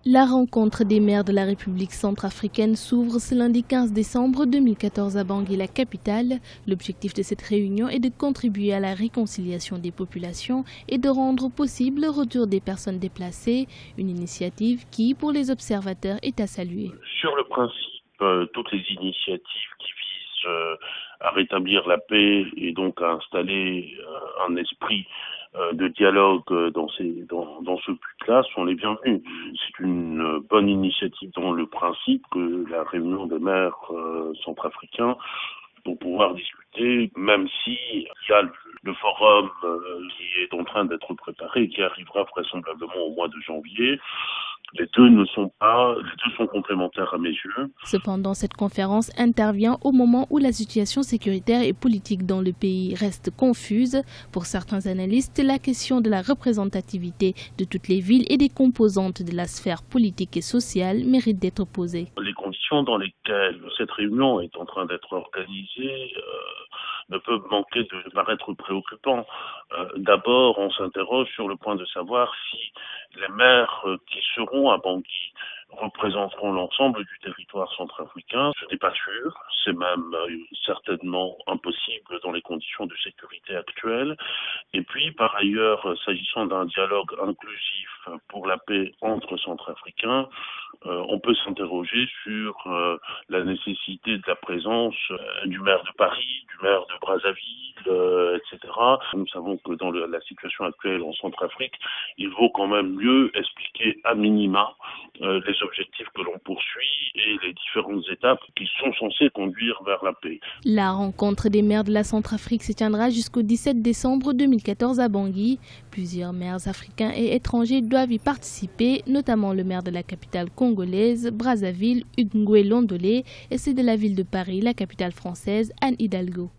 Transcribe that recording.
La rencontre des maires de la République centrafricaine s'ouvre ce lundi 15 décembre 2014 à Bangui, la capitale. L'objectif de cette réunion est de contribuer à la réconciliation des populations et de rendre possible le retour des personnes déplacées, une initiative qui, pour les observateurs, est à saluer. Sur le principe, toutes les initiatives qui visent à rétablir la paix et donc à installer un esprit de dialogue dans ce but-là sont les bienvenus. C'est une bonne initiative dans le principe que la réunion des maires centrafricains pour pouvoir discuter, même si il y a le forum qui est en train d'être préparé et qui arrivera vraisemblablement au mois de janvier. Les deux sont complémentaires à mes yeux. Cependant, cette conférence intervient au moment où la situation sécuritaire et politique dans le pays reste confuse. Pour certains analystes, la question de la représentativité de toutes les villes et des composantes de la sphère politique et sociale mérite d'être posée. Les conditions dans lesquelles cette réunion est en train d'être organisée ne peuvent manquer de paraître préoccupants. D'abord, on s'interroge sur le point de savoir si les maires qui seront à Bangui représenteront l'ensemble du territoire centrafricain. Ce n'est pas sûr, c'est même certainement impossible dans les conditions de sécurité actuelles. Et puis, par ailleurs, s'agissant d'un dialogue inclusif pour la paix entre Centrafricains, on peut s'interroger sur la nécessité de la présence du maire de Paris, du maire de Brazzaville, etc. Nous savons que dans la situation actuelle en Centrafrique, il vaut quand même mieux expliquer à minima les objectifs que l'on poursuit et les différentes étapes qui sont censées conduire vers la paix. La rencontre des maires de la Centrafrique se tiendra jusqu'au 17 décembre 2014 à Bangui. Plusieurs maires africains et étrangers doivent y participer, notamment le maire de la capitale congolaise, Brazzaville, Ngoué Londolé, et ceux de la ville de Paris, la capitale française, Anne Hidalgo.